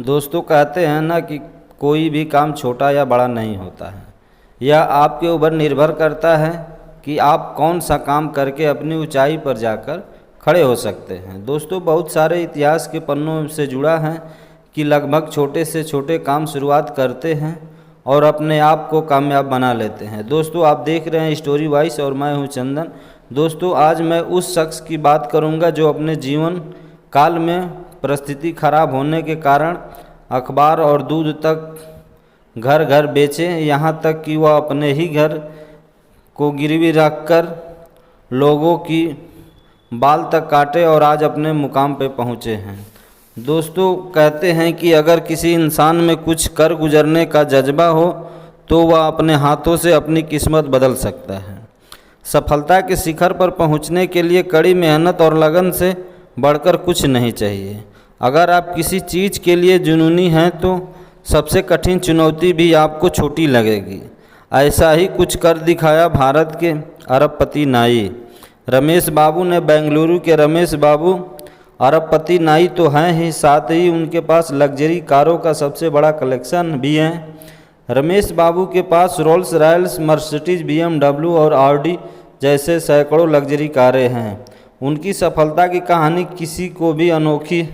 दोस्तों कहते हैं ना कि कोई भी काम छोटा या बड़ा नहीं होता है। यह आपके ऊपर निर्भर करता है कि आप कौन सा काम करके अपनी ऊंचाई पर जाकर खड़े हो सकते हैं। दोस्तों बहुत सारे इतिहास के पन्नों से जुड़ा है कि लगभग छोटे से छोटे काम शुरुआत करते हैं और अपने आप को कामयाब बना लेते हैं। दोस्तों आप देख रहे हैं स्टोरी वॉइस और मैं हूं चंदन। दोस्तों आज मैं उस शख्स की बात करूंगा जो अपने जीवन काल में परिस्थिति खराब होने के कारण अखबार और दूध तक घर घर बेचे, यहाँ तक कि वह अपने ही घर को गिरवी रखकर लोगों की बाल तक काटे और आज अपने मुकाम पे पहुँचे हैं। दोस्तों कहते हैं कि अगर किसी इंसान में कुछ कर गुजरने का जज्बा हो तो वह अपने हाथों से अपनी किस्मत बदल सकता है। सफलता के शिखर पर पहुंचने के लिए कड़ी मेहनत और लगन से बढ़कर कुछ नहीं चाहिए। अगर आप किसी चीज़ के लिए जुनूनी हैं तो सबसे कठिन चुनौती भी आपको छोटी लगेगी। ऐसा ही कुछ कर दिखाया भारत के अरबपति नाई रमेश बाबू ने। बेंगलुरु के रमेश बाबू अरबपति नाई तो हैं ही, साथ ही उनके पास लग्जरी कारों का सबसे बड़ा कलेक्शन भी है। रमेश बाबू के पास रोल्स रॉयल्स, मर्सिडीज, BMW और ऑडी जैसे सैकड़ों लग्जरी कारें हैं। उनकी सफलता की कहानी किसी को भी अनोखी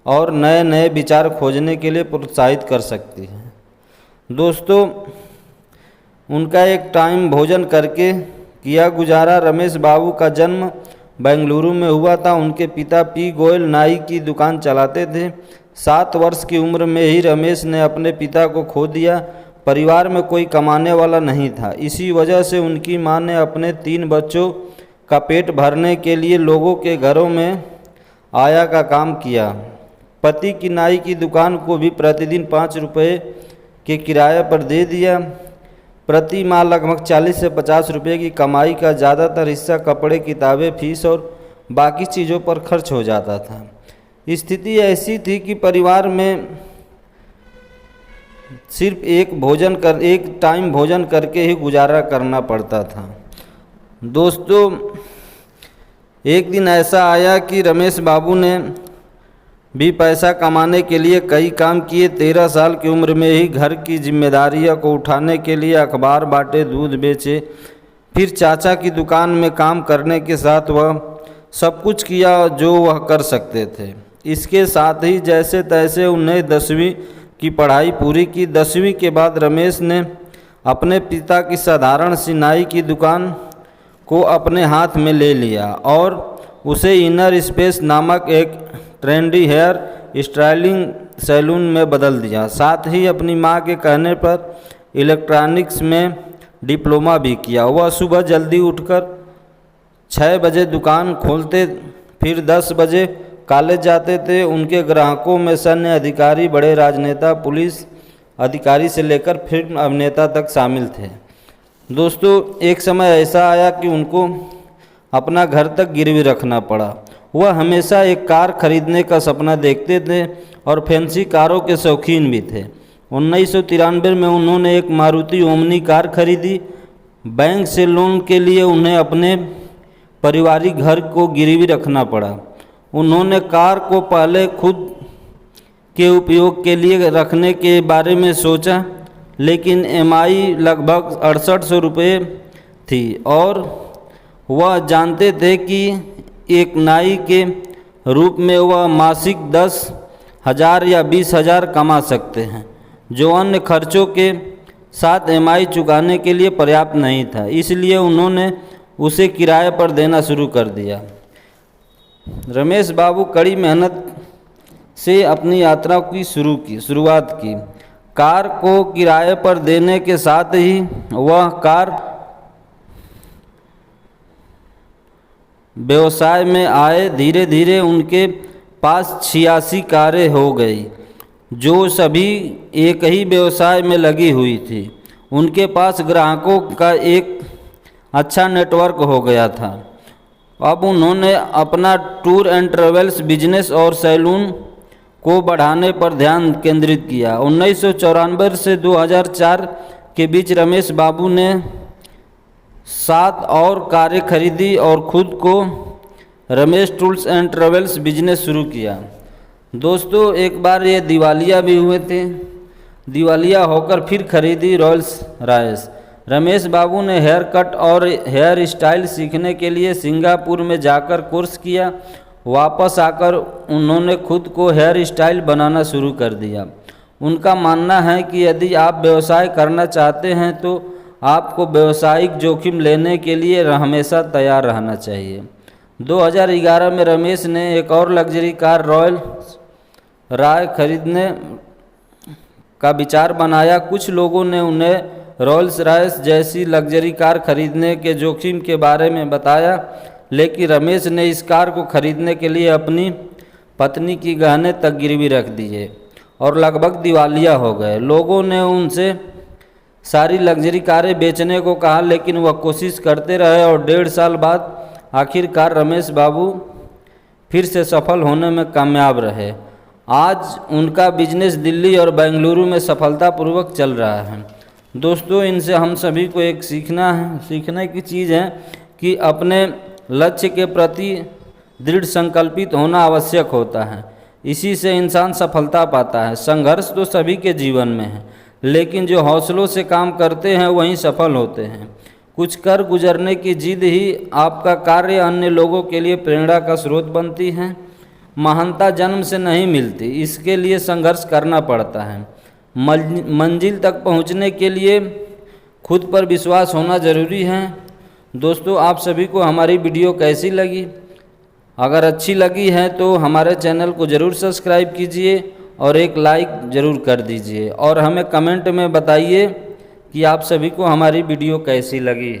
और नए नए विचार खोजने के लिए प्रोत्साहित कर सकती है। दोस्तों उनका एक टाइम भोजन करके किया गुजारा। रमेश बाबू का जन्म बेंगलुरु में हुआ था। उनके पिता पी गोयल नाई की दुकान चलाते थे। 7 वर्ष की उम्र में ही रमेश ने अपने पिता को खो दिया। परिवार में कोई कमाने वाला नहीं था। इसी वजह से उनकी मां ने अपने 3 बच्चों का पेट भरने के लिए लोगों के घरों में आया का काम किया। पति की नाई की दुकान को भी प्रतिदिन 5 रुपये के किराए पर दे दिया। प्रति माह लगभग 40 से 50 रुपये की कमाई का ज़्यादातर हिस्सा कपड़े, किताबें, फीस और बाकी चीज़ों पर खर्च हो जाता था। स्थिति ऐसी थी कि परिवार में सिर्फ एक टाइम भोजन करके ही गुजारा करना पड़ता था। दोस्तों एक दिन ऐसा आया कि रमेश बाबू ने भी पैसा कमाने के लिए कई काम किए। 13 साल की उम्र में ही घर की जिम्मेदारियों को उठाने के लिए अखबार बांटे, दूध बेचे, फिर चाचा की दुकान में काम करने के साथ वह सब कुछ किया जो वह कर सकते थे। इसके साथ ही जैसे तैसे उन्हें 10वीं की पढ़ाई पूरी की। 10वीं के बाद रमेश ने अपने पिता की साधारण सी नाई की दुकान को अपने हाथ में ले लिया और उसे इनर स्पेस नामक एक ट्रेंडी हेयर स्टाइलिंग सैलून में बदल दिया। साथ ही अपनी मां के कहने पर इलेक्ट्रॉनिक्स में डिप्लोमा भी किया। वह सुबह जल्दी उठकर 6 बजे दुकान खोलते, फिर 10 बजे कॉलेज जाते थे। उनके ग्राहकों में सैन्य अधिकारी, बड़े राजनेता, पुलिस अधिकारी से लेकर फिल्म अभिनेता तक शामिल थे। दोस्तों एक समय ऐसा आया कि उनको अपना घर तक गिरवी रखना पड़ा। वह हमेशा एक कार खरीदने का सपना देखते थे और फैंसी कारों के शौकीन भी थे। 1993 में उन्होंने एक मारुति ओमनी कार खरीदी। बैंक से लोन के लिए उन्हें अपने पारिवारिक घर को गिरवी रखना पड़ा। उन्होंने कार को पहले खुद के उपयोग के लिए रखने के बारे में सोचा, लेकिन EMI लगभग 6800 रुपये थी और वह जानते थे कि एक नाई के रूप में वह मासिक 10,000 या 20,000 कमा सकते हैं, जो अन्य खर्चों के साथ EMI चुकाने के लिए पर्याप्त नहीं था। इसलिए उन्होंने उसे किराए पर देना शुरू कर दिया। रमेश बाबू कड़ी मेहनत से अपनी यात्रा की शुरुआत की। कार को किराए पर देने के साथ ही वह कार व्यवसाय में आए। धीरे धीरे उनके पास 86 कारें हो गई, जो सभी एक ही व्यवसाय में लगी हुई थी। उनके पास ग्राहकों का एक अच्छा नेटवर्क हो गया था। अब उन्होंने अपना टूर एंड ट्रेवल्स बिजनेस और सैलून को बढ़ाने पर ध्यान केंद्रित किया। 1994 से 2004 के बीच रमेश बाबू ने 7 और कारें खरीदी और खुद को Ramesh tours and travels business शुरू किया। दोस्तों एक बार ये दिवालिया भी हुए थे। दिवालिया होकर फिर खरीदी रॉयल्स रॉयस। रमेश बाबू ने हेयर कट और हेयर स्टाइल सीखने के लिए सिंगापुर में जाकर कोर्स किया। वापस आकर उन्होंने खुद को हेयर स्टाइल बनाना शुरू कर दिया। उनका मानना है कि यदि आप व्यवसाय करना चाहते हैं तो आपको व्यावसायिक जोखिम लेने के लिए हमेशा तैयार रहना चाहिए। 2011 में रमेश ने एक और लग्जरी कार रॉयल रॉय खरीदने का विचार बनाया। कुछ लोगों ने उन्हें रॉयल्स रॉयस जैसी लग्जरी कार खरीदने के जोखिम के बारे में बताया, लेकिन रमेश ने इस कार को खरीदने के लिए अपनी पत्नी की गहने तक गिरवी रख दिए और लगभग दिवालिया हो गए। लोगों ने उनसे सारी लग्जरी कारें बेचने को कहा, लेकिन वह कोशिश करते रहे और 1.5 साल बाद आखिरकार रमेश बाबू फिर से सफल होने में कामयाब रहे। आज उनका बिजनेस दिल्ली और बेंगलुरु में सफलतापूर्वक चल रहा है। दोस्तों इनसे हम सभी को एक सीखने की चीज़ है कि अपने लक्ष्य के प्रति दृढ़ संकल्पित होना आवश्यक होता है। इसी से इंसान सफलता पाता है। संघर्ष तो सभी के जीवन में है, लेकिन जो हौसलों से काम करते हैं वहीं सफल होते हैं। कुछ कर गुजरने की जिद ही आपका कार्य अन्य लोगों के लिए प्रेरणा का स्रोत बनती है। महानता जन्म से नहीं मिलती, इसके लिए संघर्ष करना पड़ता है। मंजिल तक पहुंचने के लिए खुद पर विश्वास होना ज़रूरी है। दोस्तों आप सभी को हमारी वीडियो कैसी लगी? अगर अच्छी लगी है तो हमारे चैनल को ज़रूर सब्सक्राइब कीजिए और एक लाइक ज़रूर कर दीजिए और हमें कमेंट में बताइए कि आप सभी को हमारी वीडियो कैसी लगी।